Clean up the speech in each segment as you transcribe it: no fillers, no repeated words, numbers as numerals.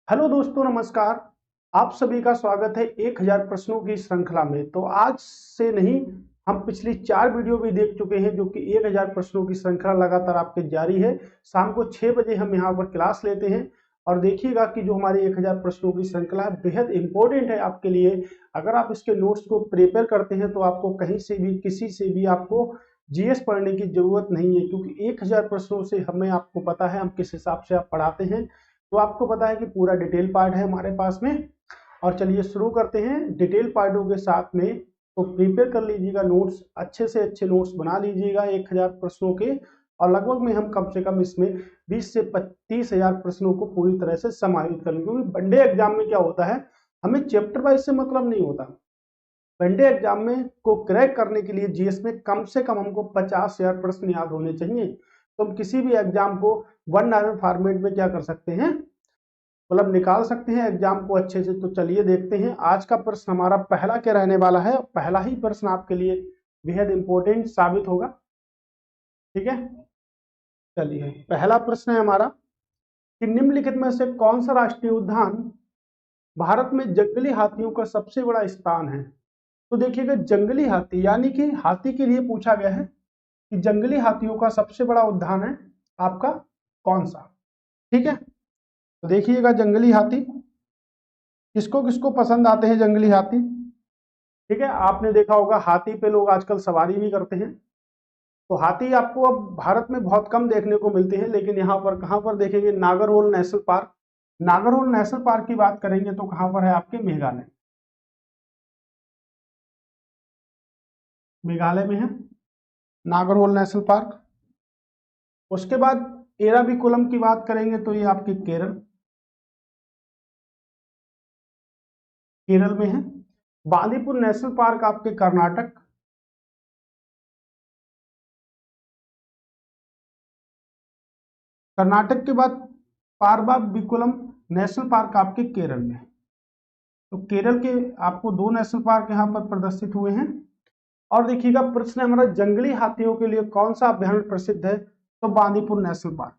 Hello दोस्तों, नमस्कार। आप सभी का स्वागत है 1000 प्रश्नों की श्रृंखला में। तो आज से नहीं, हम पिछली 4 वीडियो भी देख चुके हैं, जो कि 1000 प्रश्नों की श्रृंखला लगातार आपके जारी है। शाम को 6 बजे हम यहाँ पर क्लास लेते हैं और देखिएगा कि जो हमारी 1000 प्रश्नों की श्रृंखला है बेहद इंपॉर्टेंट है आपके लिए। अगर आप इसके नोट्स को प्रिपेयर करते हैं तो आपको कहीं से भी किसी से भी आपको जीएस पढ़ने की जरूरत नहीं है, क्योंकि 1000 प्रश्नों से हमें आपको पता है हम किस हिसाब से आप पढ़ाते हैं। तो आपको पता है कि पूरा डिटेल पार्ट है हमारे पास में। और चलिए शुरू करते हैं डिटेल पार्टों के साथ में। तो प्रिपेयर कर लीजिएगा नोट्स, अच्छे से अच्छे नोट्स बना लीजिएगा 1000 प्रश्नों के। और लगभग में हम कम से कम इसमें 20 से 30,000 प्रश्नों को पूरी तरह से समाहित कर लेंगे, क्योंकि वनडे एग्जाम में क्या होता है, हमें चैप्टर वाइज से मतलब नहीं होता। वनडे एग्जाम में को क्रैक करने के लिए जीएस में कम से कम हमको 50,000 प्रश्न याद होने चाहिए। तो हम किसी भी एग्जाम को वन आवर फॉर्मेट में क्या कर सकते हैं, मतलब निकाल सकते हैं एग्जाम को अच्छे से। तो चलिए देखते हैं आज का प्रश्न हमारा पहला क्या रहने वाला है। पहला ही प्रश्न आपके लिए बेहद इंपॉर्टेंट साबित होगा। ठीक है, चलिए पहला प्रश्न है हमारा कि निम्नलिखित में से कौन सा राष्ट्रीय उद्यान भारत में जंगली हाथियों का सबसे बड़ा स्थान है। तो देखिएगा, जंगली हाथी यानी कि हाथी के लिए पूछा गया है कि जंगली हाथियों का सबसे बड़ा उद्यान है आपका कौन सा। ठीक है, तो देखिएगा जंगली हाथी किसको किसको पसंद आते हैं जंगली हाथी। ठीक है, आपने देखा होगा हाथी पे लोग आजकल सवारी भी करते हैं। तो हाथी आपको अब भारत में बहुत कम देखने को मिलते हैं, लेकिन यहाँ पर कहाँ पर देखेंगे, Nagarhole national park. Nagarhole national park की बात करेंगे तो कहाँ पर है, आपके मेघालय। मेघालय में है नागरहोल नेशनल पार्क। उसके बाद एराविकुलम की बात करेंगे तो ये आपके केरल, केरल में है। बांदीपुर नेशनल पार्क आपके कर्नाटक। कर्नाटक के बाद पारबाबिकुलम नेशनल पार्क आपके केरल में। तो केरल के आपको 2 नेशनल पार्क यहाँ पर प्रदर्शित हुए हैं। और देखिएगा प्रश्न है हमारा, जंगली हाथियों के लिए कौन सा अभ्यारण्य प्रसिद्ध है। तो बांदीपुर नेशनल पार्क।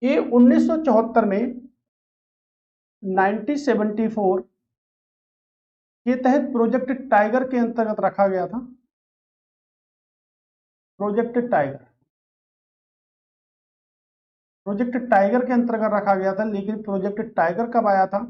ये 1974 में 1974 के तहत प्रोजेक्ट टाइगर के अंतर्गत रखा गया था। प्रोजेक्ट टाइगर, प्रोजेक्ट टाइगर के अंतर्गत रखा गया था। लेकिन प्रोजेक्ट टाइगर कब आया था,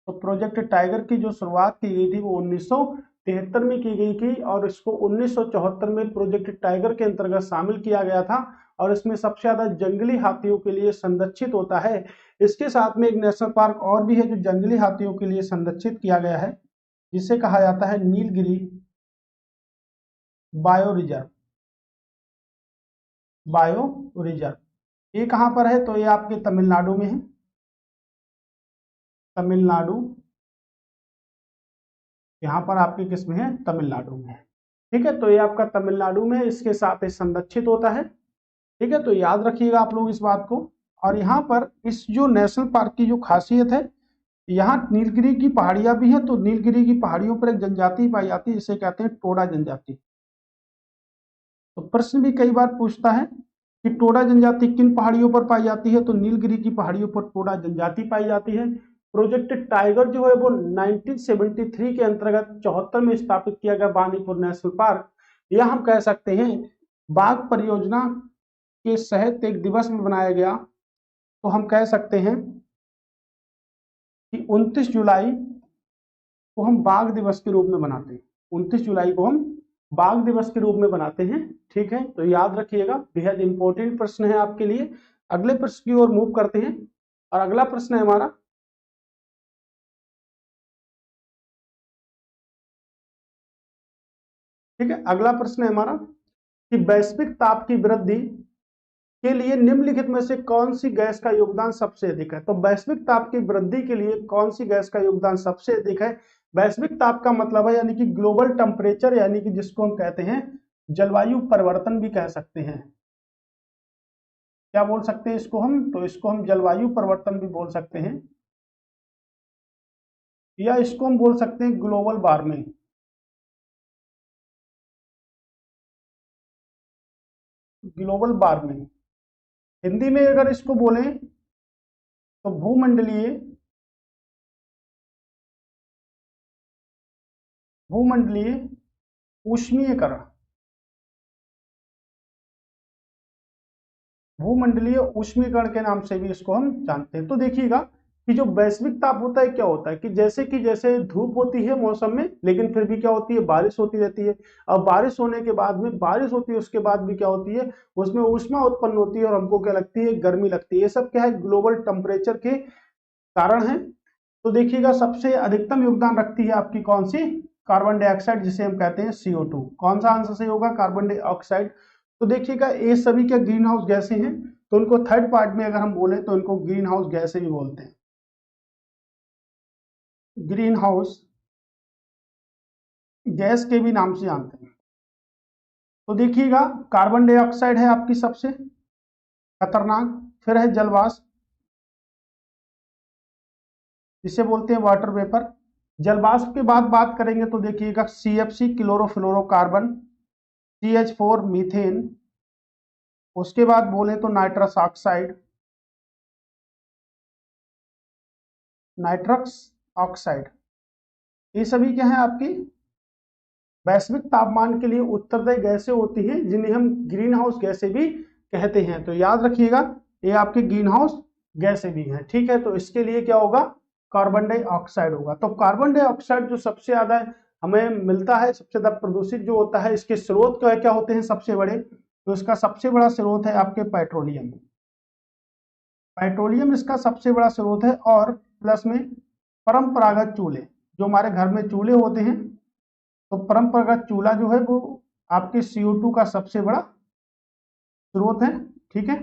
तो प्रोजेक्ट टाइगर की जो शुरुआत की गई थी वो 1973 में की गई थी, और इसको 1974 में प्रोजेक्ट टाइगर के अंतर्गत शामिल किया गया था। और इसमें सबसे ज्यादा जंगली हाथियों के लिए संरक्षित होता है। इसके साथ में एक नेशनल पार्क और भी है जो जंगली हाथियों के लिए संरक्षित किया गया है, जिसे कहा जाता है Nilgiri bio reserve. Bio reserve ये कहां पर है, तो ये आपके तमिलनाडु में है। तमिलनाडु, यहाँ पर आपके किस में है, तमिलनाडु में है। ठीक है, तो ये आपका तमिलनाडु में इसके साथ ही संरक्षित होता है। ठीक है, तो याद रखिएगा आप लोग इस बात को। और यहाँ पर इस जो नेशनल पार्क की जो खासियत है, यहाँ नीलगिरी की पहाड़ियां भी हैं। तो नीलगिरी की पहाड़ियों पर एक जनजाति पाई जाती है जिसे कहते हैं टोडा जनजाति। तो प्रश्न भी कई बार पूछता है कि टोडा जनजाति किन पहाड़ियों पर पाई जाती है, तो नीलगिरी की पहाड़ियों पर टोडा जनजाति पाई जाती है। प्रोजेक्ट टाइगर जो है वो 1973 के अंतर्गत 74 में स्थापित किया गया बांदीपुर नेशनल पार्क। यह हम कह सकते हैं बाघ परियोजना के तहत एक दिवस में बनाया गया। तो हम कह सकते हैं कि 29 जुलाई को हम बाघ दिवस के रूप में मनाते हैं। 29 जुलाई को हम बाघ दिवस के रूप में बनाते हैं। ठीक है, तो याद रखिएगा, बेहद इंपॉर्टेंट प्रश्न है आपके लिए। अगले प्रश्न की ओर मूव करते हैं। और अगला प्रश्न है हमारा, ठीक है, अगला प्रश्न है हमारा कि वैश्विक ताप की वृद्धि के लिए निम्नलिखित में से कौन सी गैस का योगदान सबसे अधिक है। तो वैश्विक ताप की वृद्धि के लिए कौन सी गैस का योगदान सबसे अधिक है। वैश्विक ताप का मतलब है यानी कि ग्लोबल टेम्परेचर, यानी कि जिसको हम कहते हैं जलवायु परिवर्तन भी कह सकते हैं। क्या बोल सकते हैं इसको हम, तो इसको हम जलवायु परिवर्तन भी बोल सकते हैं, या इसको हम बोल सकते हैं global warming. Global warming Hindi में अगर इसको बोलें तो भूमंडलीय ऊष्मीयकरण, भूमंडलीय ऊष्मीकरण के नाम से भी इसको हम जानते हैं। तो देखिएगा कि जो वैश्विक ताप होता है क्या होता है कि जैसे धूप होती है मौसम में, लेकिन फिर भी क्या होती है, बारिश होती रहती है। अब बारिश होने के बाद में, बारिश होती है उसके बाद भी क्या होती है, उसमें ऊष्मा उत्पन्न होती है और हमको क्या लगती है, गर्मी लगती है। ये सब क्या है, ग्लोबल टेम्परेचर के कारण है। तो देखिएगा सबसे अधिकतम योगदान रखती है आपकी कौन सी, कार्बन डाइऑक्साइड, जिसे हम कहते हैं CO2। कौन सा आंसर सही होगा, कार्बन डाइऑक्साइड। तो देखिएगा ये सभी क्या ग्रीन हाउस गैसें हैं, तो उनको थर्ड पार्ट में अगर हम बोले तो इनको ग्रीन हाउस गैसें भी बोलते हैं, ग्रीन हाउस गैस के भी नाम से जानते हैं। तो देखिएगा कार्बन डाइऑक्साइड है आपकी सबसे खतरनाक, फिर है जलवाष्प, जिसे बोलते हैं वाटर वेपर। जलवाष्प के बाद बात करेंगे तो देखिएगा CFC क्लोरोफ्लोरोकार्बन, CH4 मीथेन, उसके बाद बोले तो नाइट्रस ऑक्साइड, नाइट्रस ऑक्साइड। ये सभी क्या है आपकी वैश्विक तापमान के लिए उत्तरदायी गैसें होती हैं, जिन्हें हम ग्रीन हाउस गैसें भी कहते हैं। तो याद रखिएगा ये आपके ग्रीन हाउस गैसें भी हैं, ठीक है। तो इसके लिए क्या होगा, कार्बन डाइऑक्साइड होगा। तो कार्बन डाइऑक्साइड जो सबसे ज्यादा हमें मिलता है, सबसे ज्यादा प्रदूषित जो होता है, इसके स्रोत क्या होते हैं सबसे बड़े, तो इसका सबसे बड़ा स्रोत है आपके पेट्रोलियम। पेट्रोलियम इसका सबसे बड़ा स्रोत है, और प्लस में परंपरागत चूल्हे, जो हमारे घर में चूल्हे होते हैं, तो परंपरागत चूल्हा जो है वो आपके CO2 का सबसे बड़ा स्रोत है, ठीक है।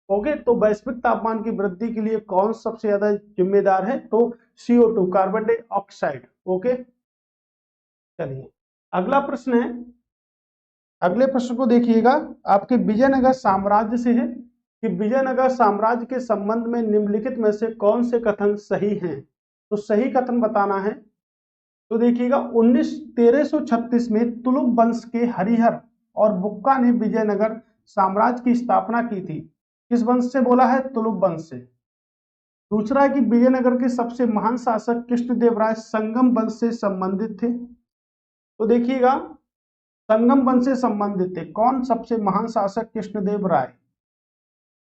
ओके, तो वैश्विक तापमान की वृद्धि के लिए कौन सबसे ज्यादा जिम्मेदार है, तो CO2, कार्बन डाइऑक्साइड। ओके, चलिए अगला प्रश्न है। अगले प्रश्न को देखिएगा, आपके विजयनगर साम्राज्य से है कि विजयनगर साम्राज्य के संबंध में निम्नलिखित में से कौन से कथन सही हैं। तो सही कथन बताना है। तो देखिएगा 1336 में तुलुक वंश के हरिहर और बुक्का ने विजयनगर साम्राज्य की स्थापना की थी। किस वंश से बोला है, तुलुक वंश से। दूसरा है कि विजयनगर के सबसे महान शासक कृष्णदेवराय संगम वंश से संबंधित थे। तो देखिएगा संगम वंश से संबंधित थे, कौन सबसे महान शासक, कृष्णदेव राय।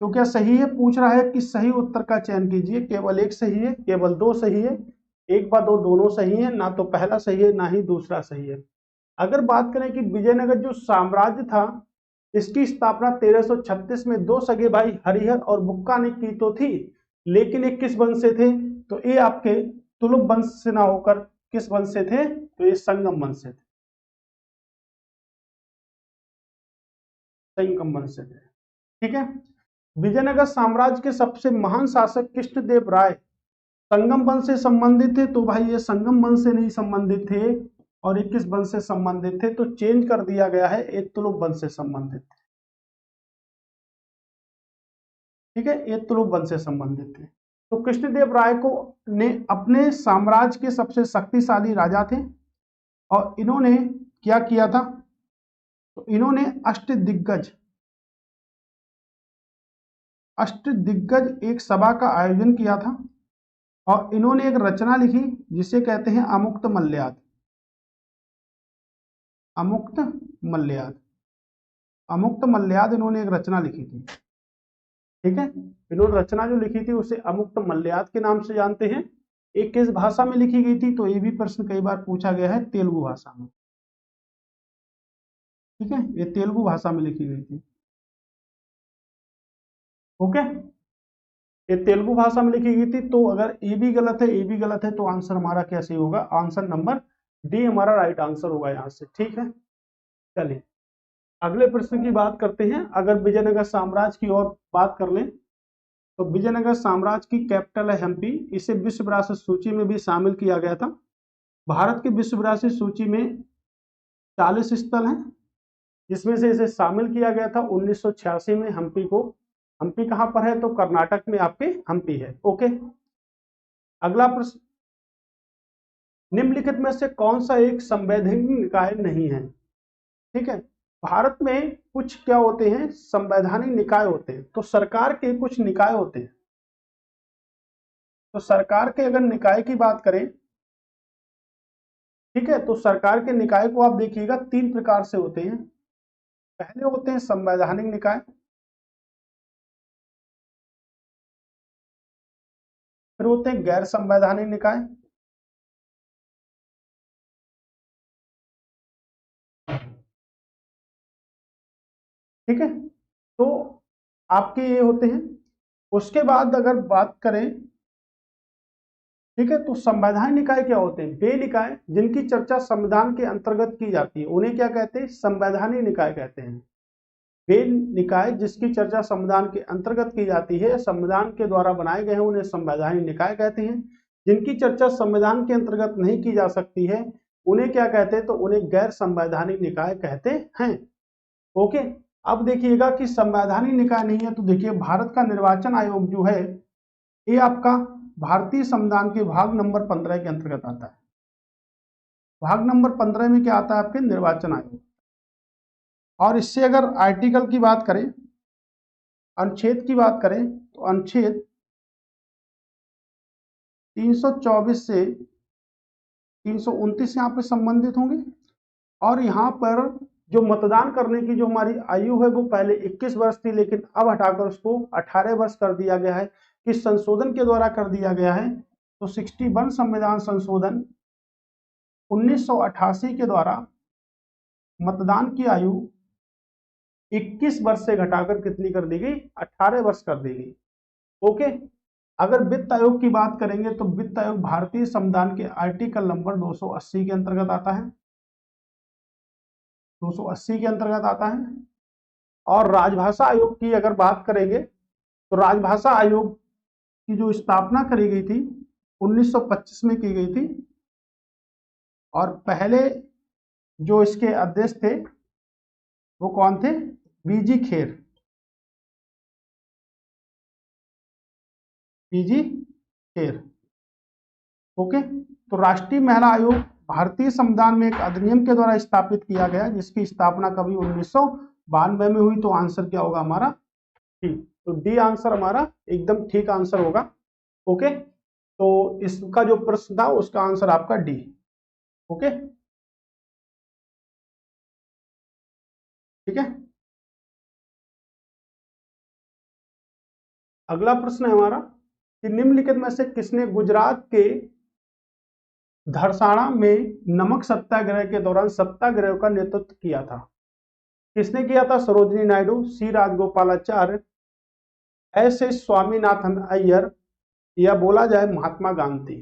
तो क्या सही है, पूछ रहा है कि सही उत्तर का चयन कीजिए। केवल एक सही है, केवल दो सही है, एक व दो दोनों सही है, ना तो पहला सही है ना ही दूसरा सही है। अगर बात करें कि विजयनगर जो साम्राज्य था, इसकी स्थापना 1336 में दो सगे भाई हरिहर और बुक्का ने की तो थी, लेकिन ये किस वंश से थे, तो ये आपके तुलुक वंश से ना होकर किस वंश से थे, तो ये संगम वंश से थे, संगम वंश से थे, ठीक है। विजयनगर साम्राज्य के सबसे महान शासक कृष्णदेव राय संगम वंश से संबंधित थे, तो भाई ये संगम वंश से नहीं संबंधित थे, और ये किस वंश से संबंधित थे, तो चेंज कर दिया गया है, ये तुलुक वंश से संबंधित थे, ठीक है, ये तुलुक वंश से संबंधित थे। तो कृष्णदेव राय को ने अपने साम्राज्य के सबसे शक्तिशाली राजा थे, और इन्होंने क्या किया था, तो इन्होंने अष्टदिग्गज एक सभा का आयोजन किया था, और इन्होंने एक रचना लिखी जिसे कहते हैं अमुक्त मल्ल्याद। अमुक्त मल्ल्याद, अमुक्त मल्ल्याद इन्होंने एक रचना लिखी थी, ठीक है। इन्होंने रचना जो लिखी थी उसे अमुक्त मल्ल्याद के नाम से जानते हैं। एक किस भाषा में लिखी गई थी, तो ये भी प्रश्न कई बार पूछा गया है, तेलुगु भाषा में, ठीक है, ये तेलुगु भाषा में लिखी गई थी। ओके, ये तेलुगु भाषा में लिखी गई थी। तो अगर ए भी गलत है, ए भी गलत है, तो आंसर हमारा क्या सही होगा, आंसर नंबर डी हमारा राइट आंसर होगा यहां से, ठीक है। चलिए अगले प्रश्न की बात करते हैं। अगर विजयनगर साम्राज्य की और बात कर लें, तो विजयनगर साम्राज्य की कैपिटल है हम्पी। इसे विश्व विरासत सूची में भी शामिल किया गया था। भारत की विश्व विरासत सूची में 40 स्थल हैं, जिसमें से इसे शामिल किया गया था 1986 में हम्पी को। हम्पी कहां पर है, तो कर्नाटक में आपके हम्पी है। ओके, अगला प्रश्न, निम्नलिखित में से कौन सा एक संवैधानिक निकाय नहीं है, ठीक है। भारत में कुछ क्या होते हैं, संवैधानिक निकाय होते हैं। तो सरकार के कुछ निकाय होते हैं, तो सरकार के अगर निकाय की बात करें, ठीक है, तो सरकार के निकाय को आप देखिएगा 3 प्रकार से होते हैं। पहले होते हैं संवैधानिक निकाय, फिर होते हैं गैर संवैधानिक निकाय, ठीक है, तो आपके ये होते हैं। उसके बाद अगर बात करें, ठीक है, तो संवैधानिक निकाय क्या होते हैं? वे निकाय जिनकी चर्चा संविधान के अंतर्गत की जाती है उन्हें क्या कहते हैं? संवैधानिक निकाय कहते हैं। वे निकाय जिसकी चर्चा संविधान के अंतर्गत की जाती है, संविधान के द्वारा बनाए गए हैं, उन्हें संवैधानिक निकाय कहते हैं। जिनकी चर्चा संविधान के अंतर्गत नहीं की जा सकती है उन्हें क्या कहते हैं? तो उन्हें गैर संवैधानिक निकाय कहते हैं। ओके, अब देखिएगा कि संवैधानिक निकाय नहीं है तो देखिए भारत का निर्वाचन आयोग जो है ये आपका भारतीय संविधान के भाग नंबर 15 के अंतर्गत आता है। भाग नंबर 15 में क्या आता है? आपके निर्वाचन आयोग। और इससे अगर आर्टिकल की बात करें, अनुच्छेद की बात करें, तो अनुच्छेद 324 से 329 यहाँ पे संबंधित होंगे। और यहाँ पर जो मतदान करने की जो हमारी आयु है वो पहले 21 वर्ष थी, लेकिन अब हटाकर उसको 18 वर्ष कर दिया गया है। किस संशोधन के द्वारा कर दिया गया है? तो 61 संविधान संशोधन 1988 के द्वारा मतदान की आयु 21 वर्ष से घटाकर कितनी कर दी गई? 18 वर्ष कर दी गई। ओके, अगर वित्त आयोग की बात करेंगे तो वित्त आयोग भारतीय संविधान के आर्टिकल नंबर 280 के अंतर्गत आता है, 280 के अंतर्गत आता है। और राजभाषा आयोग की अगर बात करेंगे तो राजभाषा आयोग की जो स्थापना करी गई थी 1925 में की गई थी। और पहले जो इसके अध्यक्ष थे वो कौन थे? बीजी खेर, बीजी खेर। ओके, तो राष्ट्रीय महिला आयोग भारतीय संविधान में एक अधिनियम के द्वारा स्थापित किया गया जिसकी स्थापना कभी 1992 में हुई। तो आंसर क्या होगा हमारा? ठीक, तो डी आंसर हमारा एकदम ठीक आंसर होगा। ओके, तो इसका जो प्रश्न था उसका आंसर आपका डी। ओके, ठीक है। अगला प्रश्न है हमारा कि निम्नलिखित में से किसने गुजरात के धरसाना में नमक सत्याग्रह के दौरान सत्याग्रह का नेतृत्व किया था? किसने किया था? सरोजिनी नायडू, सी राजगोपालाचार्य, एस एस स्वामीनाथन अय्यर, या बोला जाए महात्मा गांधी।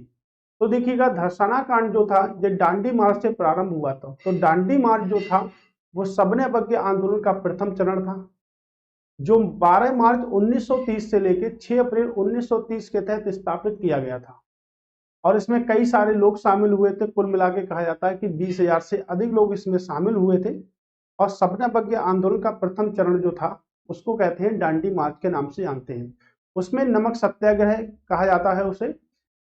तो देखिएगा धरसाना कांड जो था ये दांडी मार्च से प्रारंभ हुआ था। तो दांडी मार्च जो था वो सबने अवज्ञा आंदोलन का प्रथम चरण था जो 12 मार्च 1930 से लेकर 6 अप्रैल 1930 के तहत स्थापित किया गया था। और इसमें कई सारे लोग शामिल हुए थे, कुल मिला के कहा जाता है कि 20,000 से अधिक लोग इसमें शामिल हुए थे। और सबने अवज्ञा आंदोलन का प्रथम चरण जो था उसको कहते हैं दांडी मार्च के नाम से जानते हैं। उसमें नमक सत्याग्रह कहा जाता है उसे।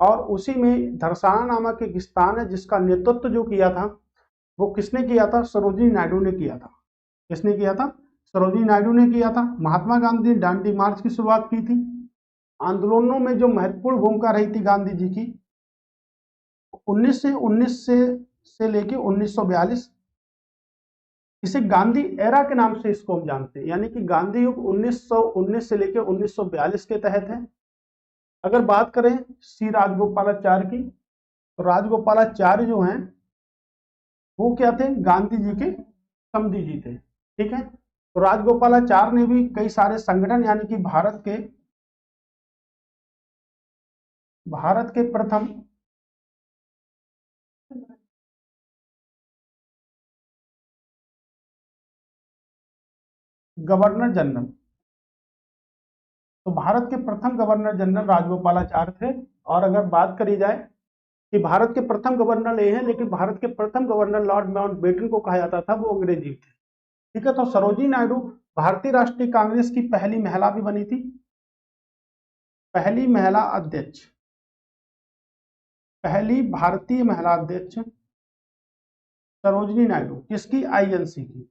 और उसी में धरसाना नामक एक स्थान है जिसका नेतृत्व जो किया था वो किसने किया था? सरोजिनी नायडू ने किया था। किसने किया था? सरोजिनी नायडू ने किया था। महात्मा गांधी ने दांडी मार्च की शुरुआत की थी। आंदोलनों में जो महत्वपूर्ण भूमिका रही थी गांधी जी की 1919 से लेके 1942, इसे गांधी एरा के नाम से इसको हम जानते हैं, यानी कि गांधी युग 1919 से लेके 1942 के तहत है। अगर बात करें सी राजगोपालाचार्य की, तो राजगोपालाचार्य जो हैं वो क्या थे? गांधी जी के समधी जी थे। ठीक है, तो राजगोपालाचार्य ने भी कई सारे संगठन यानी कि भारत के प्रथम गवर्नर जनरल, तो भारत के प्रथम गवर्नर जनरल राजगोपालाचार्य थे। और अगर बात करी जाए कि भारत के प्रथम गवर्नर ये हैं, लेकिन भारत के प्रथम गवर्नर लॉर्ड माउंटबेटन को कहा जाता था, वो अंग्रेजी थे। ठीक है, तो सरोजिनी नायडू भारतीय राष्ट्रीय कांग्रेस की पहली महिला भी बनी थी, पहली महिला अध्यक्ष, पहली भारतीय महिला अध्यक्ष सरोजिनी नायडू। किसकी? आईएनसी की।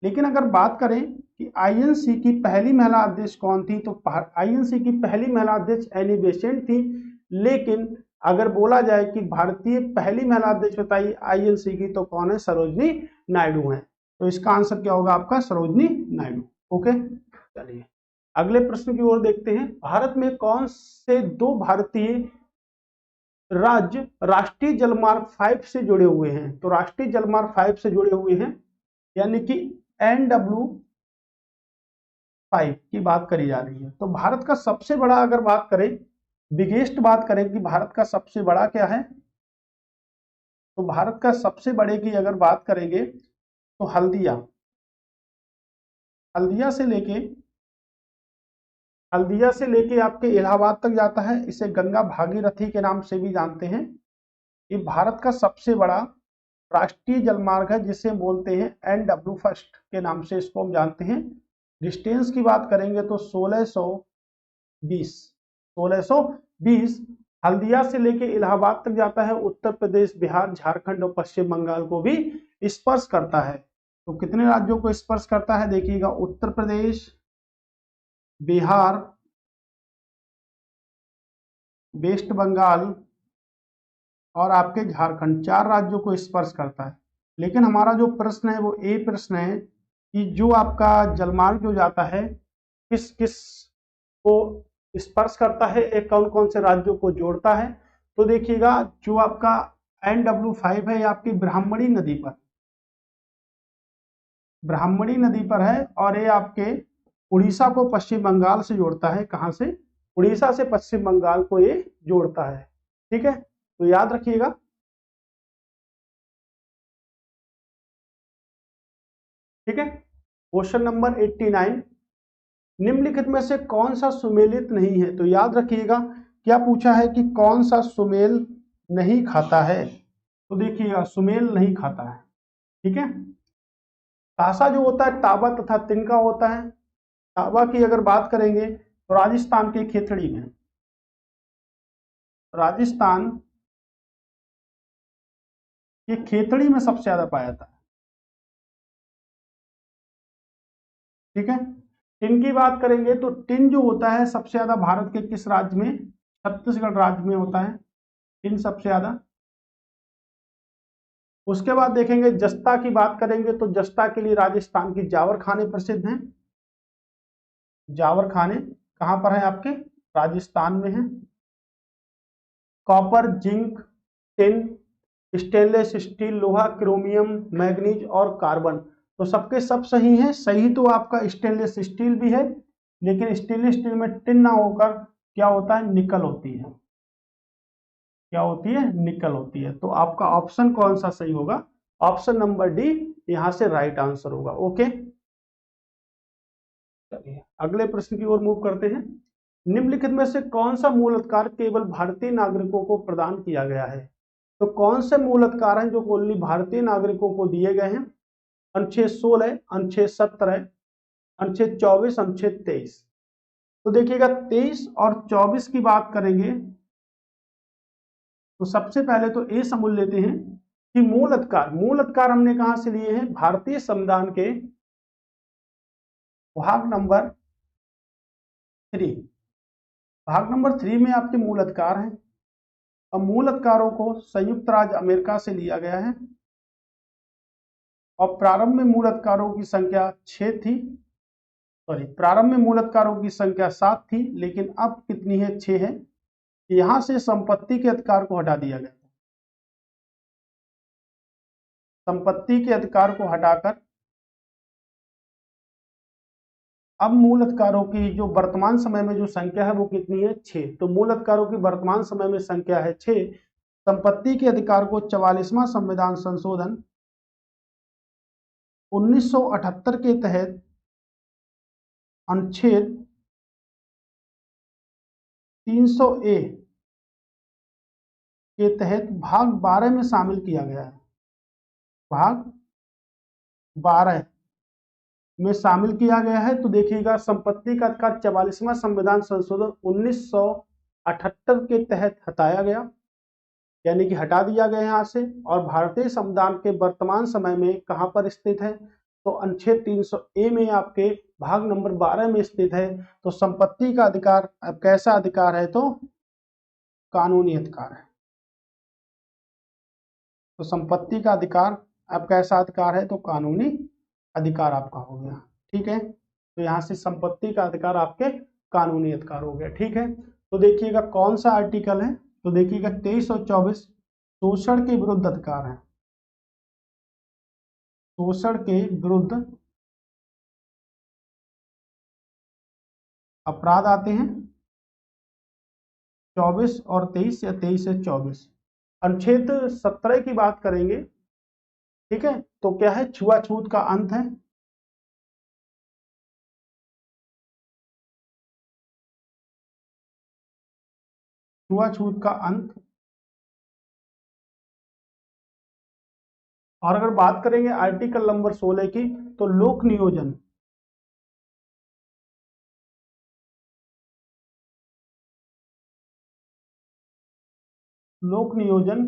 लेकिन अगर बात करें कि आईएनसी की पहली महिला अध्यक्ष कौन थी, तो आईएनसी की पहली महिला अध्यक्ष एनी बेसेंट थी, लेकिन अगर बोला जाए कि भारतीय पहली महिला अध्यक्ष बताइए आईएनसी की, तो कौन है? सरोजनी नायडू है। तो इसका आंसर क्या होगा आपका? सरोजनी नायडू। ओके, चलिए अगले प्रश्न की ओर देखते हैं। भारत में कौन से दो भारतीय राज्य राष्ट्रीय जलमार्ग 5 से जुड़े हुए हैं? तो राष्ट्रीय जलमार्ग 5 से जुड़े हुए हैं, यानी कि NW5 की बात करी जा रही है। तो भारत का सबसे बड़ा, अगर बात करें, बिगेस्ट बात करें कि भारत का सबसे बड़ा क्या है, तो भारत का सबसे बड़े की अगर बात करेंगे तो हल्दिया, हल्दिया से लेके आपके इलाहाबाद तक जाता है। इसे गंगा भागीरथी के नाम से भी जानते हैं। ये भारत का सबसे बड़ा राष्ट्रीय जलमार्ग है, जिसे बोलते हैं NW फर्स्ट के नाम से इसको हम जानते हैं। डिस्टेंस की बात करेंगे तो 1620 हल्दिया से लेके इलाहाबाद तक जाता है। उत्तर प्रदेश, बिहार, झारखंड और पश्चिम बंगाल को भी स्पर्श करता है। तो कितने राज्यों को स्पर्श करता है? देखिएगा, उत्तर प्रदेश, बिहार, वेस्ट बंगाल और आपके झारखंड, 4 राज्यों को स्पर्श करता है। लेकिन हमारा जो प्रश्न है वो ए प्रश्न है कि जो आपका जलमार्ग जो जाता है किस किस को स्पर्श करता है, एक कौन कौन से राज्यों को जोड़ता है। तो देखिएगा, जो आपका NW5 है ये आपकी ब्राह्मणी नदी पर है, और ये आपके उड़ीसा को पश्चिम बंगाल से जोड़ता है। कहां से? उड़ीसा से पश्चिम बंगाल को ये जोड़ता है। ठीक है, तो याद रखिएगा। ठीक है, क्वेश्चन नंबर 89, निम्नलिखित में से कौन सा सुमेलित नहीं है? तो याद रखिएगा, क्या पूछा है कि कौन सा सुमेल नहीं खाता है? तो देखिएगा, सुमेल नहीं खाता है। ठीक है, तासा जो होता है ताबा तथा तिनका होता है। ताबा की अगर बात करेंगे तो राजस्थान के खेतड़ी में, राजस्थान के खेतड़ी में सबसे ज्यादा पाया जाता है। ठीक है, टिन की बात करेंगे तो टिन जो होता है सबसे ज्यादा भारत के किस राज्य में? छत्तीसगढ़ राज्य में होता है टिन सबसे ज्यादा। उसके बाद देखेंगे, जस्ता की बात करेंगे तो जस्ता के लिए राजस्थान की जावर खाने प्रसिद्ध हैं। जावर खाने कहां पर है? आपके राजस्थान में है। Copper, zinc, tin, stainless steel, लोहा, क्रोमियम, मैग्नीज और कार्बन, तो सबके सब सही हैं। सही तो आपका स्टेनलेस स्टील भी है, लेकिन स्टेनलेस स्टील में टिन ना होकर क्या होता है? निकल होती है। क्या होती है? निकल होती है। तो आपका ऑप्शन कौन सा सही होगा? ऑप्शन नंबर डी यहां से राइट आंसर होगा। ओके, चलिए अगले प्रश्न की ओर मूव करते हैं। निम्नलिखित में से कौन सा मूल अधिकार केवल भारतीय नागरिकों को प्रदान किया गया है? तो कौन से मूल अधिकार हैं जो ओनली भारतीय नागरिकों को दिए गए हैं? अनुच्छेद 16, अनुच्छेद 17, अनुच्छेद 24, अनुच्छेद 23। तो देखिएगा, 23 और 24 की बात करेंगे तो सबसे पहले तो ये समझ लेते हैं कि मूल अधिकार हमने कहां से लिए हैं? भारतीय संविधान के भाग नंबर 3। भाग नंबर 3 में आपके मूल अधिकार हैं। अब मूल अधिकारों को संयुक्त राज्य अमेरिका से लिया गया है, और प्रारंभ में मूल अधिकारों की संख्या 6 थी। प्रारंभ में मूल अधिकारों की संख्या 7 थी, लेकिन अब कितनी है? 6 है। यहां से संपत्ति के अधिकार को हटा दिया गया। संपत्ति के अधिकार को हटाकर अब मूल अधिकारों की जो वर्तमान समय में जो संख्या है वो कितनी है? 6। तो मूल अधिकारों की वर्तमान समय में संख्या है 6। संपत्ति के अधिकार को 44वां संविधान संशोधन 1978 के तहत अनुच्छेद 300A के तहत भाग 12 में शामिल किया गया है। भाग 12 में शामिल किया गया है। तो देखिएगा, संपत्ति का अधिकार 44वां संविधान संशोधन 1978 के तहत हटाया गया, यानी कि हटा दिया गया यहाँ से। और भारतीय संविधान के वर्तमान समय में कहां पर स्थित है? तो अनुच्छेद 300A में आपके भाग नंबर 12 में स्थित है। तो संपत्ति का अधिकार अब कैसा अधिकार है? तो कानूनी अधिकार है। तो संपत्ति का अधिकार आपका ऐसा अधिकार है, तो कानूनी अधिकार आपका हो गया। ठीक है, तो यहाँ से संपत्ति का अधिकार आपके कानूनी अधिकार हो गया। ठीक है, तो देखिएगा कौन सा आर्टिकल है, तो देखिएगा 23 और 24 शोषण के विरुद्ध अधिकार है। शोषण के विरुद्ध अपराध आते हैं 24 और 23 या 23 से 24। अनुच्छेद 17 की बात करेंगे। ठीक है, तो क्या है, छुआछूत का अंत है। छुआछूत का अंत। और अगर बात करेंगे आर्टिकल नंबर 16 की, तो लोक नियोजन। लोक नियोजन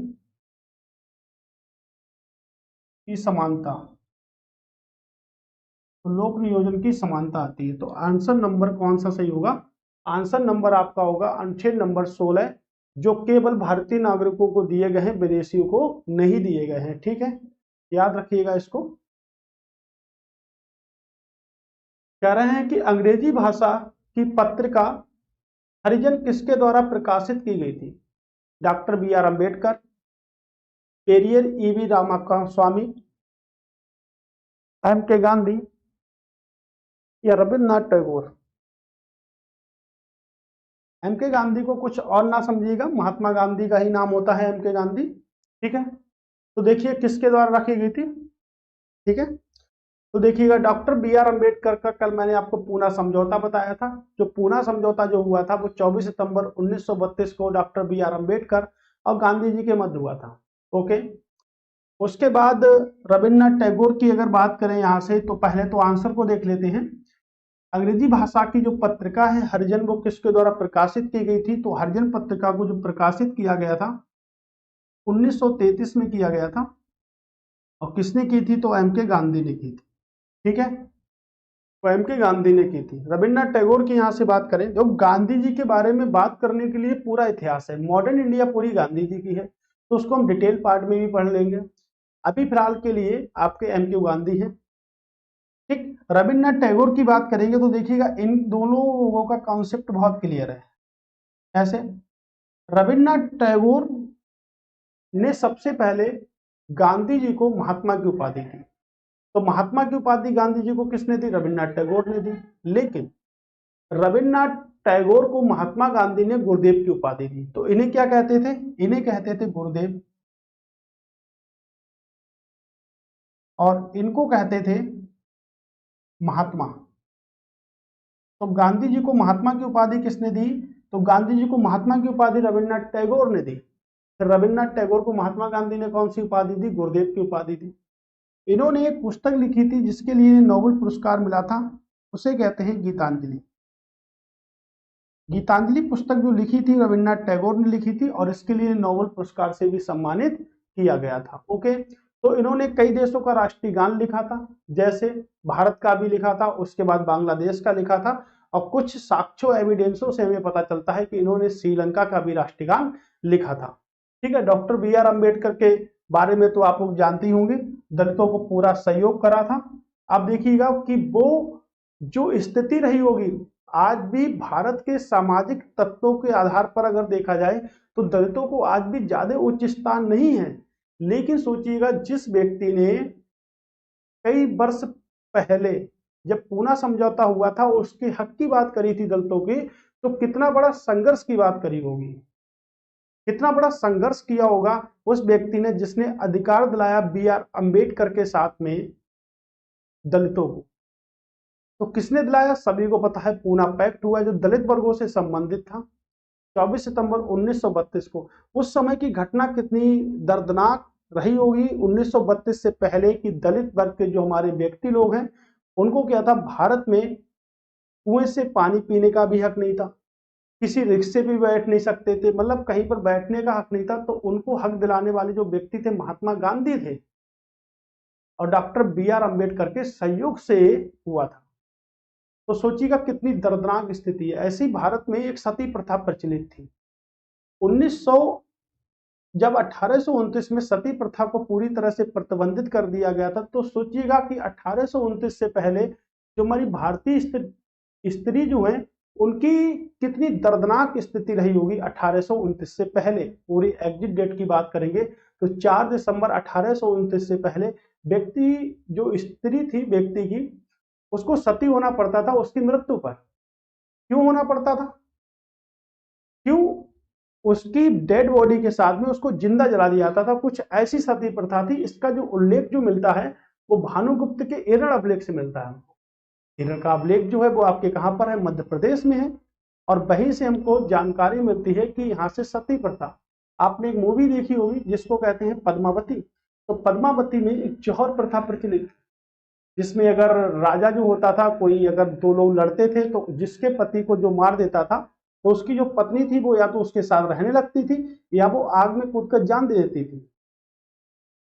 की समानता। तो लोक नियोजन की समानता आती है। तो आंसर नंबर कौन सा सही होगा, आंसर नंबर आपका होगा अनुच्छेद नंबर 16, जो केवल भारतीय नागरिकों को दिए गए हैं, विदेशियों को नहीं दिए गए हैं। ठीक है, याद रखिएगा इसको। कह रहे हैं कि अंग्रेजी भाषा की पत्रिका हरिजन किसके द्वारा प्रकाशित की गई थी? Doctor B R Ambedkar, Periyar EV Ramaswamy, M K Gandhi या रविन्द्रनाथ टैगोर। एम के गांधी को कुछ और ना समझिएगा, महात्मा गांधी का ही नाम होता है एम के गांधी। ठीक है, तो देखिए किसके द्वारा रखी गई थी। ठीक है, तो देखिएगा डॉक्टर बी आर अम्बेडकर का कल मैंने आपको पूना समझौता बताया था। जो पूना समझौता जो हुआ था वो 24 सितंबर 1932 को डॉक्टर बी आर अम्बेडकर और गांधी जी के मध्य हुआ था। ओके, उसके बाद रविन्द्रनाथ टैगोर की अगर बात करें यहाँ से, तो पहले तो आंसर को देख लेते हैं। अंग्रेजी भाषा की जो पत्रिका है हरिजन, वो किसके द्वारा प्रकाशित की गई थी? तो हरिजन पत्रिका को जो प्रकाशित किया गया था 1933 में किया गया था। और किसने की थी? तो एम के गांधी ने की थी। ठीक है, तो एम के गांधी ने की थी। रविन्द्रनाथ टैगोर की यहाँ से बात करें, जो गांधी जी के बारे में बात करने के लिए पूरा इतिहास है, मॉडर्न इंडिया पूरी गांधी जी की है, तो उसको हम डिटेल पार्ट में भी पढ़ लेंगे। अभी फिलहाल के लिए आपके एम के गांधी हैं। ठीक, रविन्द्रनाथ टैगोर की बात करेंगे तो देखिएगा इन दोनों लोगों का कॉन्सेप्ट बहुत क्लियर है। ऐसे रविन्द्रनाथ टैगोर ने सबसे पहले गांधी जी को महात्मा की उपाधि दी। तो महात्मा की उपाधि गांधी जी को किसने दी? रविन्द्रनाथ टैगोर ने दी। लेकिन रविन्द्रनाथ टैगोर को महात्मा गांधी ने गुरुदेव की उपाधि दी। तो इन्हें क्या कहते थे? इन्हें कहते थे गुरुदेव, और इनको कहते थे महात्मा। तो गांधी जी को महात्मा की उपाधि किसने दी? तो गांधी जी को महात्मा की उपाधि रविन्द्रनाथ टैगोर ने दी। फिर रविन्द्रनाथ टैगोर को महात्मा गांधी ने कौन सी उपाधि दी? गुरुदेव की उपाधि दी। इन्होंने एक पुस्तक लिखी थी जिसके लिए नोबेल पुरस्कार मिला था, उसे कहते हैं गीतांजलि। गीतांजलि पुस्तक जो लिखी थी रविन्द्रनाथ टैगोर ने लिखी थी, और इसके लिए नोबेल पुरस्कार से भी सम्मानित किया गया था। ओके, तो इन्होंने कई देशों का राष्ट्रीय गान लिखा था, जैसे भारत का भी लिखा था, उसके बाद बांग्लादेश का लिखा था, और कुछ साक्ष्यों एविडेंसों से हमें पता चलता है कि इन्होंने श्रीलंका का भी राष्ट्रीय गान लिखा था। ठीक है, डॉक्टर बी आर अम्बेडकर के बारे में तो आप लोग जानते ही होंगे, दलितों को पूरा सहयोग करा था। आप देखिएगा कि वो जो स्थिति रही होगी, आज भी भारत के सामाजिक तत्वों के आधार पर अगर देखा जाए तो दलितों को आज भी ज्यादा उच्च स्थान नहीं है। लेकिन सोचिएगा, जिस व्यक्ति ने कई वर्ष पहले जब पूना समझौता हुआ था उसके हक की बात करी थी दलितों की, तो कितना बड़ा संघर्ष की बात करी होगी, कितना बड़ा संघर्ष किया होगा उस व्यक्ति ने जिसने अधिकार दिलाया बी आर अम्बेडकर के साथ में दलितों को। तो किसने दिलाया? सभी को पता है, पूना पैक्ट हुआ जो दलित वर्गों से संबंधित था 24 सितंबर 1932 को। उस समय की घटना कितनी दर्दनाक रही होगी 1932 से पहले, कि दलित वर्ग के जो हमारे व्यक्ति लोग हैं उनको क्या था, भारत में कुएं से पानी पीने का भी हक नहीं था, किसी रिक्शे पे बैठ नहीं सकते थे, मतलब कहीं पर बैठने का हक नहीं था। तो उनको हक दिलाने वाले जो व्यक्ति थे महात्मा गांधी थे, और डॉक्टर बी आर अम्बेडकर के सहयोग से हुआ था। तो सोचिएगा कितनी दर्दनाक स्थिति है। ऐसी भारत में एक सती प्रथा प्रचलित थी, 1900 जब 1829 में सती प्रथा को पूरी तरह से प्रतिबंधित कर दिया गया था, तो सोचिएगा कि 1829 से पहले जो हमारी भारतीय स्त्री जो है उनकी कितनी दर्दनाक स्थिति रही होगी 1829 से पहले। पूरी एग्जिट डेट की बात करेंगे तो 4 दिसंबर 1829 से पहले व्यक्ति जो स्त्री थी व्यक्ति की, उसको सती होना पड़ता था उसकी मृत्यु पर। क्यों होना पड़ता था? क्यों? उसकी डेड बॉडी के साथ में उसको जिंदा जला दिया जाता था। कुछ ऐसी सती प्रथा थी। इसका जो उल्लेख जो मिलता है वो भानुगुप्त के एरण अभिलेख से मिलता है। एरण का अभिलेख जो है वो आपके कहां पर है? मध्य प्रदेश में है। और वहीं से हमको जानकारी मिलती है कि यहाँ से सती प्रथा, आपने एक मूवी देखी होगी जिसको कहते हैं पद्मावती। तो पद्मावती में एक जौहर प्रथा प्रचलित, जिसमें अगर राजा जो होता था, कोई अगर दो लोग लड़ते थे तो जिसके पति को जो मार देता था तो उसकी जो पत्नी थी वो या तो उसके साथ रहने लगती थी या वो आग में कूदकर जान दे देती थी।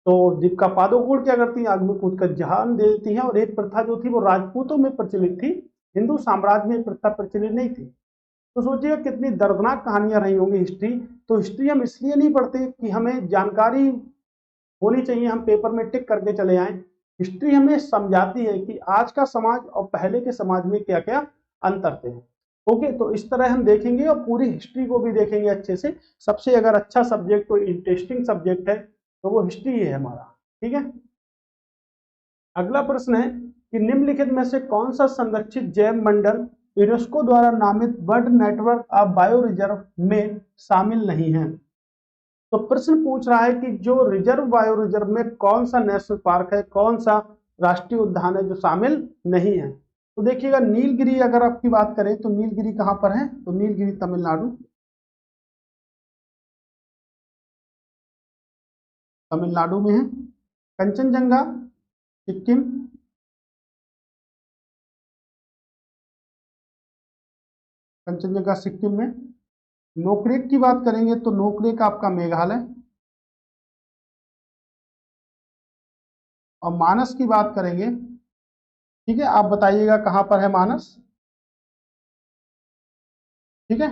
तो दीपिका पादुकोण क्या करती है? आग में कूदकर जान दे देती है। और एक प्रथा जो थी वो राजपूतों में प्रचलित थी, हिंदू साम्राज्य में प्रथा प्रचलित नहीं थी। तो सोचिएगा कितनी दर्दनाक कहानियां रही होंगी हिस्ट्री। तो हिस्ट्री हम इसलिए नहीं पढ़ते कि हमें जानकारी होनी चाहिए, हम पेपर में टिक करके चले आए। हिस्ट्री हमें समझाती है कि आज का समाज और पहले के समाज में क्या क्या अंतर थे। ओके, तो इस तरह हम देखेंगे और पूरी हिस्ट्री को भी देखेंगे अच्छे से। सबसे अगर अच्छा सब्जेक्ट कोई इंटरेस्टिंग सब्जेक्ट है तो वो हिस्ट्री ही है हमारा। ठीक है, अगला प्रश्न है कि निम्नलिखित में से कौन सा संरक्षित जैव मंडल यूनेस्को द्वारा नामित world network of bio reserve में शामिल नहीं है? तो प्रश्न पूछ रहा है कि जो रिजर्व बायो रिजर्व में कौन सा नेशनल पार्क है, कौन सा राष्ट्रीय उद्यान है जो शामिल नहीं है? तो देखिएगा नीलगिरी अगर आपकी बात करें तो नीलगिरी कहां पर है? तो नीलगिरी तमिलनाडु, तमिलनाडु में है। कंचनजंगा सिक्किम, कंचनजंगा सिक्किम में। नोकरेक की बात करेंगे तो नोकरेक आपका मेघालय। और मानस की बात करेंगे, ठीक है, आप बताइएगा कहां पर है मानस। ठीक है,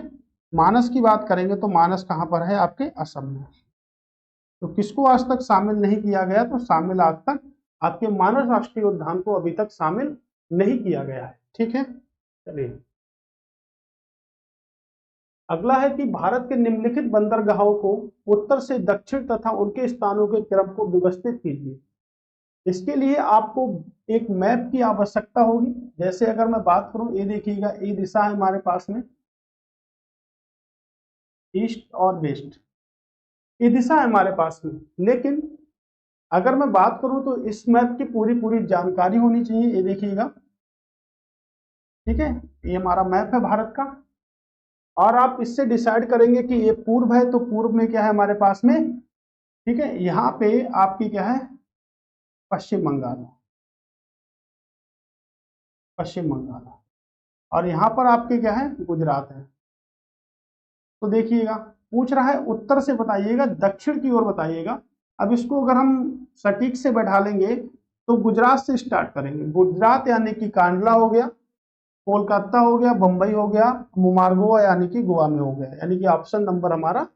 मानस की बात करेंगे तो मानस कहां पर है? आपके असम में। तो किसको आज तक शामिल नहीं किया गया? तो शामिल आज तक आपके मानस राष्ट्रीय उद्यान को अभी तक शामिल नहीं किया गया है। ठीक है, चलिए अगला है कि भारत के निम्नलिखित बंदरगाहों को उत्तर से दक्षिण तथा उनके स्थानों के क्रम को व्यवस्थित कीजिए। इसके लिए आपको एक मैप की आवश्यकता होगी। जैसे अगर मैं बात करूं, ये देखिएगा, ये दिशा है हमारे पास में ईस्ट और वेस्ट, ये दिशा है हमारे पास में। लेकिन अगर मैं बात करूं तो इस मैप की पूरी पूरी जानकारी होनी चाहिए। ये देखिएगा, ठीक है, ये हमारा मैप है भारत का। और आप इससे डिसाइड करेंगे कि ये पूर्व है तो पूर्व में क्या है हमारे पास में? ठीक है, यहाँ पे आपकी क्या है? पश्चिम बंगाल, पश्चिम बंगाल। और यहाँ पर आपके क्या है? गुजरात है। तो देखिएगा पूछ रहा है उत्तर से बताइएगा, दक्षिण की ओर बताइएगा। अब इसको अगर हम सटीक से बैठा लेंगे तो गुजरात से स्टार्ट करेंगे। गुजरात यानी कि कांडला हो गया, कोलकाता हो गया, बंबई हो गया, मुमारगोवा यानी कि गोवा में हो गया। यानी कि ऑप्शन नंबर हमारा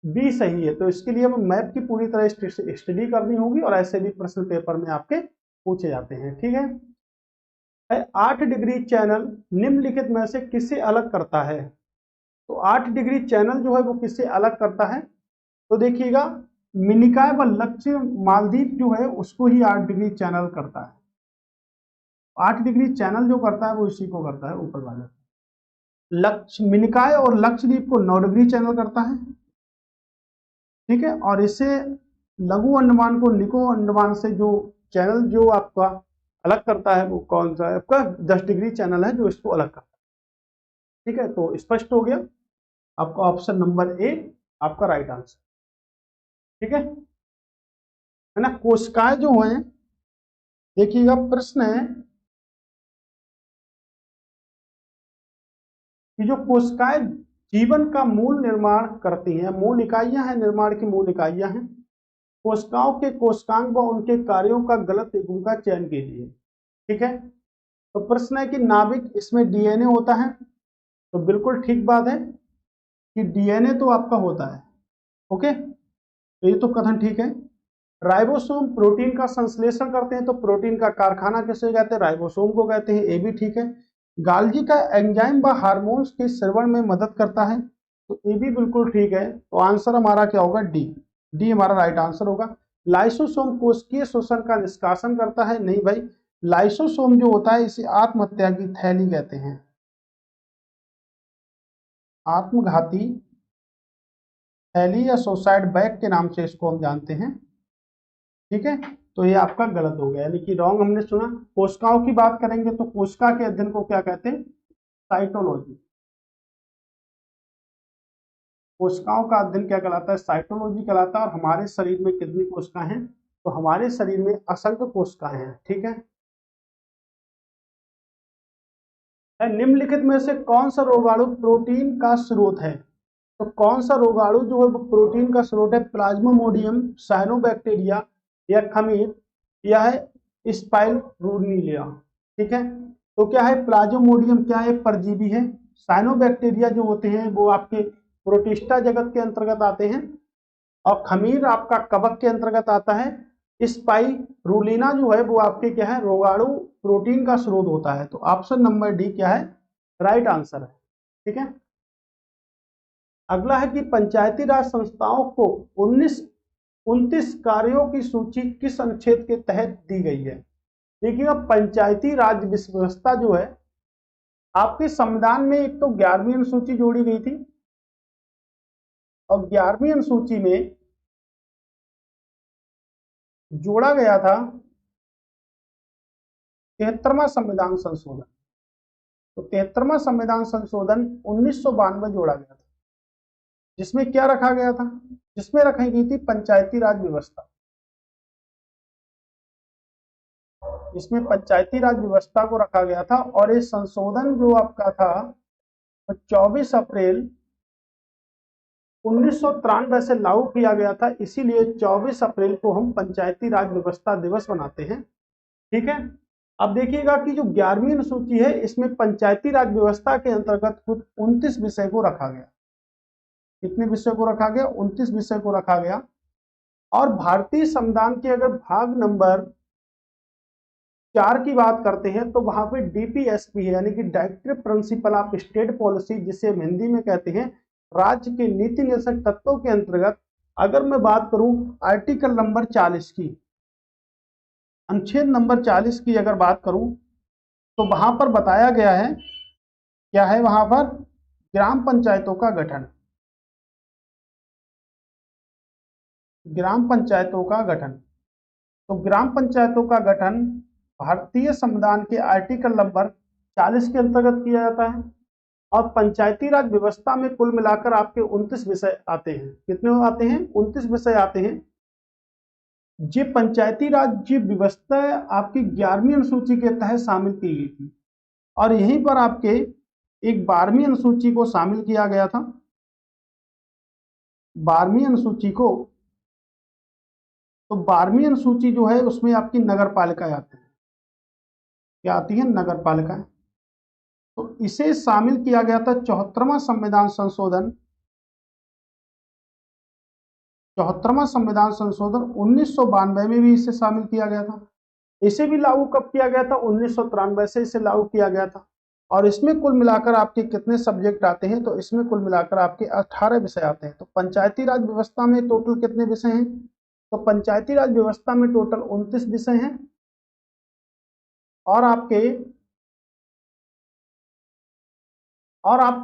बी सही है। तो इसके लिए हमें मैप की पूरी तरह स्टडी करनी होगी और ऐसे भी प्रश्न पेपर में आपके पूछे जाते हैं। ठीक है, 8 डिग्री चैनल निम्नलिखित में से किसे अलग करता है? तो 8 डिग्री चैनल जो है वो किससे अलग करता है? तो देखिएगा मिनिकॉय व लक्ष्य मालदीव जो है उसको ही 8 डिग्री चैनल करता है। 8 डिग्री चैनल जो करता है वो इसी को करता है, ऊपर वाले। लक्ष्य मिनिकॉय और लक्षद्वीप को 9 डिग्री चैनल करता है। ठीक है, और इससे लघु अंडमान को निको अंडमान से जो चैनल जो आपका अलग करता है वो कौन सा है? आपका 10 डिग्री चैनल है जो इसको अलग करता है। ठीक है, तो स्पष्ट हो गया आपका ऑप्शन नंबर ए आपका राइट आंसर। ठीक है ना। कोशिकाएं जो हैं, देखिएगा प्रश्न है कि जो कोशिकाएं जीवन का मूल निर्माण करती हैं, मूल इकाइयां हैं, निर्माण की मूल इकाइयां हैं। कोशिकाओं के कोशिकांग व उनके कार्यों का गलत युग्म का चयन कीजिए। ठीक है, तो प्रश्न है कि नाभिक, इसमें डीएनए होता है। तो बिल्कुल ठीक बात है कि डीएनए तो आपका होता है। ओके, तो ये तो कथन ठीक है। राइबोसोम प्रोटीन का संश्लेषण करते हैं, तो प्रोटीन का कारखाना किसे कहते हैं? राइबोसोम को कहते हैं, ये भी ठीक है। गाल्गी का एंजाइम व हार्मोन्स के श्रवण में मदद करता है, तो ये भी बिल्कुल ठीक है। तो आंसर हमारा क्या होगा? डी। डी हमारा राइट आंसर होगा। लाइसोसोम कोशिकीय शोषण का निष्कासन करता है, नहीं भाई, लाइसोसोम जो होता है इसे आत्महत्या की थैली कहते हैं, आत्मघाती थैली या सुसाइड बैग के नाम से इसको हम जानते हैं। ठीक है, तो ये आपका गलत हो गया, यानी कि रॉन्ग हमने सुना। कोशिकाओं की बात करेंगे तो कोशिका के अध्ययन को क्या कहते हैं? साइटोलॉजी। कोशिकाओं का अध्ययन क्या कहलाता है? साइटोलॉजी कहलाता है। और हमारे शरीर में कितनी कोशिकाएं हैं? तो हमारे शरीर में असंख्य कोशिकाएं हैं। ठीक है, निम्नलिखित में से कौन सा रोगाणु प्रोटीन का स्रोत है? तो कौन सा रोगाणु जो है वो प्रोटीन का स्रोत है? प्लाज्मोडियम, साइनोबैक्टीरिया, या खमीर, या है स्पाइरुलिना। ठीक है, तो क्या है? प्लाज्मोडियम क्या है? परजीवी है। साइनोबैक्टीरिया जो होते हैं वो आपके प्रोटिस्टा जगत के अंतर्गत आते हैं, और खमीर आपका कवक के अंतर्गत आता है। स्पाइरुलिना जो है वो आपके क्या है? रोगाणु प्रोटीन का स्रोत होता है। तो ऑप्शन नंबर डी क्या है? राइट आंसर है। ठीक है, अगला है कि पंचायती राज संस्थाओं को 29 कार्यों की सूची किस अनुच्छेद के तहत दी गई है? देखिएगा, पंचायती राज व्यवस्था जो है आपके संविधान में एक तो 11वीं अनुसूची जोड़ी गई थी, और 11वीं अनुसूची में जोड़ा गया था 73वां संविधान संशोधन। तो 73वां संविधान संशोधन 1992 जोड़ा गया था, जिसमें क्या रखा गया था? जिसमें रखी गई थी पंचायती राज व्यवस्था। इसमें पंचायती राज व्यवस्था को रखा गया था, और ये संशोधन जो आपका था 24 अप्रैल 1993 से लागू किया गया था। इसीलिए 24 अप्रैल को हम पंचायती राज व्यवस्था दिवस मनाते हैं। ठीक है, अब देखिएगा कि जो 11वीं अनुसूची है इसमें पंचायती राज व्यवस्था के अंतर्गत कुछ 29 विषय को रखा गया। कितने विषय को रखा गया? 29 विषय को रखा गया। और भारतीय संविधान के अगर भाग नंबर 4 की बात करते हैं तो वहां पे डीपीएसपी है, यानी कि directive principle of state policy, जिसे हम हिंदी में कहते हैं राज्य के नीति निर्देशक तत्वों के अंतर्गत अगर मैं बात करूं आर्टिकल नंबर 40 की, अनुच्छेद नंबर 40 की अगर बात करूं तो वहां पर बताया गया है, क्या है वहां पर? ग्राम पंचायतों का गठन। ग्राम पंचायतों का गठन, तो ग्राम पंचायतों का गठन भारतीय संविधान के आर्टिकल नंबर 40 के अंतर्गत किया जाता है। और पंचायती राज व्यवस्था में कुल मिलाकर आपके 29 विषय आते हैं। कितने आते हैं? 29 विषय आते हैं। ये पंचायती राज व्यवस्था आपकी 11वीं अनुसूची के तहत शामिल की गई थी, और यहीं पर आपके एक 12वीं अनुसूची को शामिल किया गया था। 12वीं अनुसूची को, तो 12वीं अनुसूची जो है उसमें आपकी नगर पालिकाएं आती है। क्या आती है? नगर पालिकाएं। तो इसे शामिल किया गया था 74वां संविधान संशोधन। 74वां संविधान संशोधन 1992 में भी इसे शामिल किया गया था। इसे भी लागू कब किया गया था? 1993 से इसे लागू किया गया था। और इसमें कुल मिलाकर आपके कितने सब्जेक्ट आते हैं? तो इसमें कुल मिलाकर आपके 18 विषय आते हैं। तो पंचायती राज व्यवस्था में टोटल कितने विषय हैं? तो पंचायती राज व्यवस्था में टोटल 29 विषय हैं। और आपके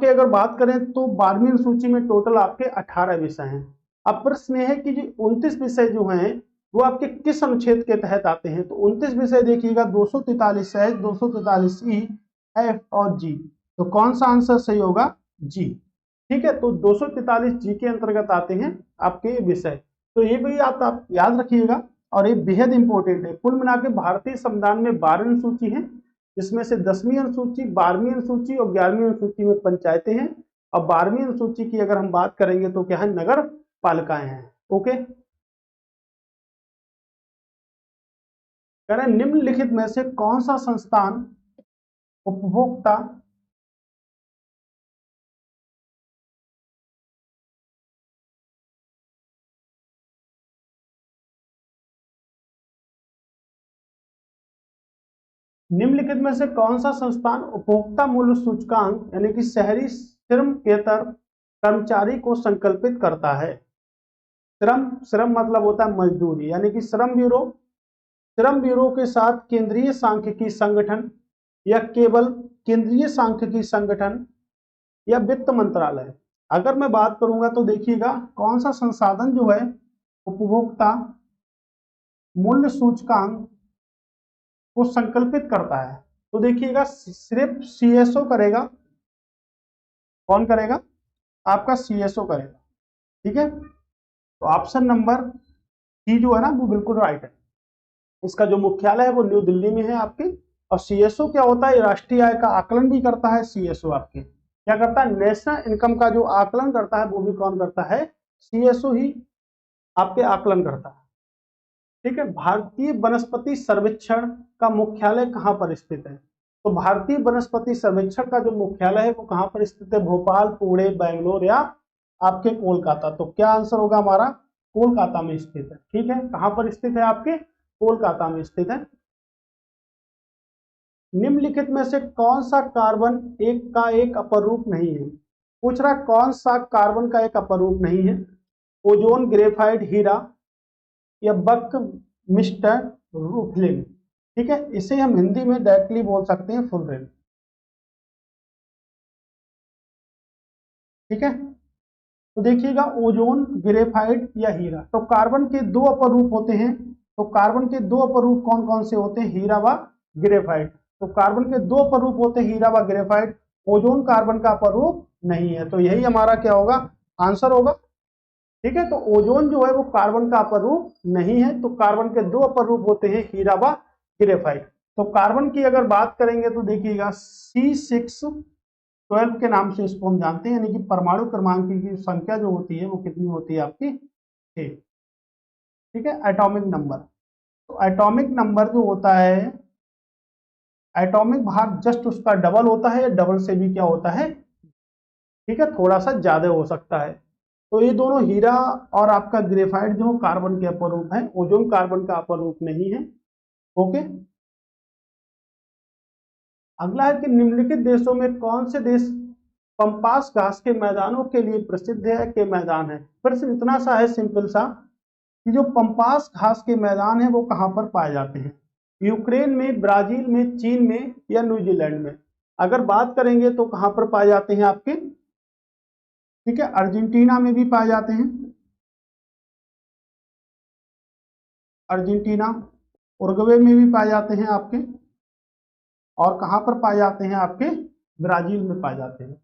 अगर बात करें तो 12वीं अनुसूची में टोटल आपके 18 विषय हैं। अब प्रश्न यह है कि जो 29 विषय जो हैं वो आपके किस अनुच्छेद के तहत आते हैं? तो 29 विषय देखिएगा, 243 है, 243 ई, एफ और जी। तो कौन सा आंसर सही होगा? जी। ठीक है, तो 243 जी के अंतर्गत आते हैं आपके विषय। तो ये भी आप याद रखिएगा, और ये बेहद इंपॉर्टेंट है। कुल मिलाकर भारतीय संविधान में 12 अनुसूची है, जिसमें से 10वीं अनुसूची, 12वीं अनुसूची और 11वीं अनुसूची में पंचायतें हैं। और 12वीं अनुसूची की अगर हम बात करेंगे तो क्या है? नगर पालिकाएं हैं। ओके, कह रहे निम्नलिखित में से कौन सा संस्थान उपभोक्ता निम्नलिखित में से कौन सा संस्थान उपभोक्ता मूल्य सूचकांक यानी कि शहरी श्रमकेतर कर्मचारी को संकल्पित करता है? श्रम श्रम मतलब होता है मजदूरी, यानी कि श्रम ब्यूरो के साथ केंद्रीय सांख्यिकी संगठन या केवल केंद्रीय सांख्यिकी संगठन या वित्त मंत्रालय। अगर मैं बात करूंगा तो देखिएगा कौन सा संसाधन जो है उपभोक्ता मूल्य सूचकांक को संकल्पित करता है, तो देखिएगा सिर्फ सीएसओ करेगा। कौन करेगा? आपका सीएसओ करेगा। ठीक है, तो ऑप्शन नंबर सी जो है ना वो बिल्कुल राइट है। इसका जो मुख्यालय है वो न्यू दिल्ली में है आपके। और सीएसओ क्या होता है? राष्ट्रीय आय का आकलन भी करता है। सीएसओ आपके क्या करता है? नेशनल इनकम का जो आकलन करता है वो भी कौन करता है? सीएसओ ही आपके आकलन करता है। ठीक है, भारतीय वनस्पति सर्वेक्षण का मुख्यालय कहां पर स्थित है? तो भारतीय वनस्पति सर्वेक्षण का जो मुख्यालय है वो कहां पर स्थित है? भोपाल, पुणे, बेंगलोर या आपके कोलकाता। तो क्या आंसर होगा हमारा? कोलकाता में स्थित है। ठीक है, कहां पर स्थित है? आपके कोलकाता में स्थित है। निम्नलिखित में से कौन सा कार्बन एक का एक अपरूप नहीं है? पूछ रहा कौन सा कार्बन का एक अपरूप नहीं है? ओजोन, ग्रेफाइट, हीरा या बक मिस्टर रूफलिन। ठीक है, इसे हम हिंदी में डायरेक्टली बोल सकते हैं फुलरेन। ठीक है, तो देखिएगा ओजोन, ग्रेफाइट या हीरा। तो कार्बन के दो अपरूप होते हैं। तो कार्बन के दो अपरूप कौन कौन से होते हैं? हीरा व ग्रेफाइट। तो कार्बन के दो अपरूप होते हैं हीरा व ग्रेफाइट। ओजोन कार्बन का अपरूप नहीं है, तो यही हमारा क्या होगा? आंसर होगा। ठीक है, तो ओजोन जो है वो कार्बन का अपरूप नहीं है। तो कार्बन के दो अपरूप होते हैं हीरा व ग्रेफाइट। तो कार्बन की अगर बात करेंगे तो देखिएगा C612 के नाम से इसको हम जानते हैं, यानी कि परमाणु क्रमांक की संख्या जो होती है वो कितनी होती है? आपकी 6। ठीक है, एटॉमिक नंबर। तो एटॉमिक नंबर जो होता है, एटॉमिक भार जस्ट उसका डबल होता है या डबल से भी क्या होता है? ठीक है, थोड़ा सा ज्यादा हो सकता है। तो ये दोनों हीरा और आपका ग्रेफाइट जो कार्बन के अपरूप है, ओजोन कार्बन का अपरूप नहीं है। ओके, अगला है कि निम्नलिखित देशों में कौन से देश पंपास घास के मैदानों के लिए प्रसिद्ध है के मैदान है? प्रश्न इतना सा है सिंपल सा कि जो पंपास घास के मैदान है वो कहां पर पाए जाते हैं? यूक्रेन में, ब्राजील में, चीन में या न्यूजीलैंड में? अगर बात करेंगे तो कहां पर पाए जाते हैं आपके? ठीक है, अर्जेंटीना में भी पाए जाते हैं। अर्जेंटीना, उरुग्वे में भी पाए जाते हैं आपके। और कहां पर पाए जाते हैं? आपके ब्राजील में पाए जाते हैं।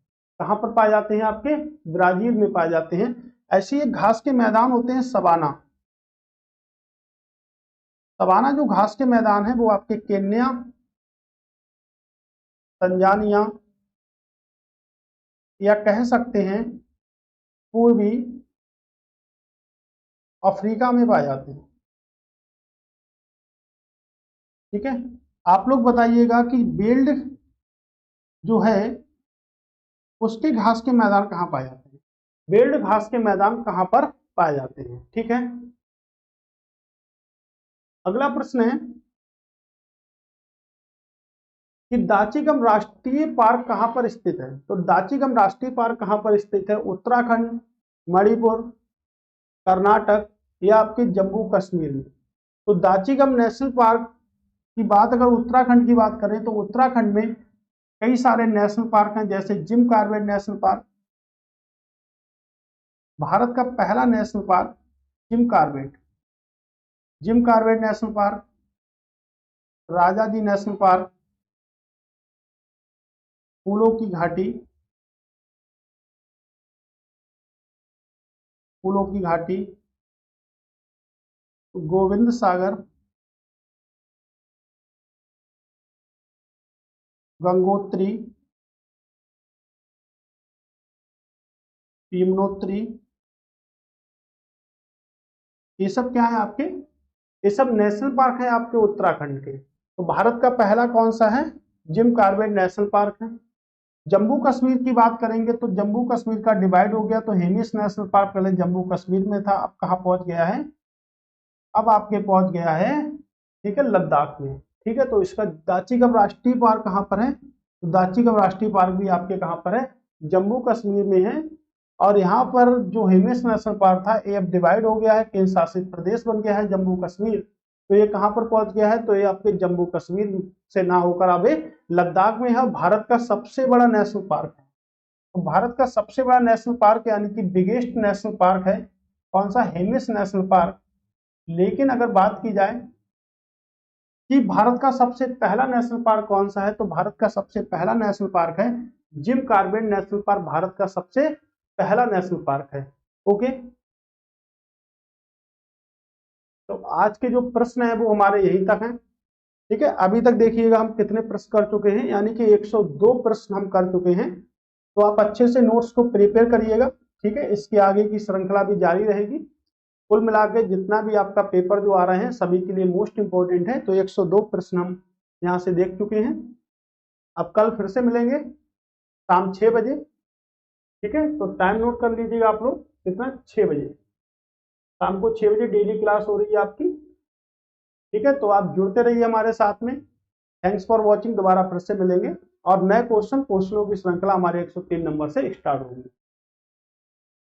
कहां पर पाए जाते हैं? आपके ब्राजील में पाए जाते हैं। ऐसे एक घास के मैदान होते हैं सवाना। सवाना जो घास के मैदान है वो आपके केन्या, तंजानिया या कह सकते हैं पूर्वी अफ्रीका में पाए जाते हैं। ठीक है, आप लोग बताइएगा कि बेल्ड जो है उसके घास के मैदान कहां पाए जाते हैं? बेल्ड घास के मैदान कहां पर पाए जाते हैं? ठीक है, अगला प्रश्न है कि दाचीगम राष्ट्रीय पार्क कहां पर स्थित है? तो दाचीगम राष्ट्रीय पार्क कहां पर स्थित है? उत्तराखंड, मणिपुर, कर्नाटक या आपके जम्मू कश्मीर में? तो दाचीगम नेशनल पार्क की बात अगर उत्तराखंड की बात करें तो उत्तराखंड में कई सारे नेशनल पार्क हैं, जैसे Jim Corbett national park, Bharat का पहला national park Jim Corbett national park, Rajaji national park, फूलों की घाटी, गोविंद सागर, गंगोत्री, यमुनोत्री, ये सब क्या है आपके? ये सब नेशनल पार्क है आपके उत्तराखंड के। तो भारत का पहला कौन सा है? जिम कॉर्बेट नेशनल पार्क है। जम्मू कश्मीर की बात करेंगे तो जम्मू कश्मीर का डिवाइड हो गया, तो हेमिस नेशनल पार्क पहले जम्मू कश्मीर में था, अब कहाँ पहुंच गया है? अब आपके पहुंच गया है, ठीक है, लद्दाख में। ठीक है, तो इसका दाचिगम राष्ट्रीय पार्क कहाँ पर है, तो दाचिगम राष्ट्रीय पार्क भी आपके कहाँ पर है, जम्मू कश्मीर में है। और यहाँ पर जो हेमिस नेशनल पार्क था ये अब डिवाइड हो गया है, केंद्र शासित प्रदेश बन गया है जम्मू कश्मीर, तो ये कहाँ पर पहुंच गया है, तो ये आपके जम्मू कश्मीर से ना होकर अब लद्दाख में है। भारत का सबसे बड़ा नेशनल पार्क है, तो भारत का सबसे बड़ा नेशनल पार्क यानी कि बिगेस्ट नेशनल पार्क है कौन सा, हेमिस नेशनल पार्क। लेकिन अगर बात की जाए कि भारत का सबसे पहला नेशनल पार्क कौन सा है, तो भारत का सबसे पहला नेशनल पार्क है Jim Corbett national park, Bharat का सबसे पहला नेशनल पार्क है। ओके, तो आज के जो प्रश्न है वो हमारे यही तक हैं। ठीक है, अभी तक देखिएगा हम कितने प्रश्न कर चुके हैं, यानी कि 102 प्रश्न हम कर चुके हैं। तो आप अच्छे से नोट्स को प्रिपेयर करिएगा। ठीक है, इसके आगे की श्रृंखला भी जारी रहेगी। कुल मिला के जितना भी आपका पेपर जो आ रहे हैं सभी के लिए मोस्ट इंपोर्टेंट है। तो 102 प्रश्न हम यहाँ से देख चुके हैं। अब कल फिर से मिलेंगे शाम 6 बजे। ठीक है, तो टाइम नोट कर लीजिएगा आप लोग, कितना, 6 बजे, शाम को 6 बजे डेली क्लास हो रही है आपकी। ठीक है, तो आप जुड़ते रहिए हमारे साथ में। थैंक्स फॉर वॉचिंग, दोबारा फिर से मिलेंगे और नए क्वेश्चनों की श्रृंखला हमारे 103 नंबर से स्टार्ट होगी।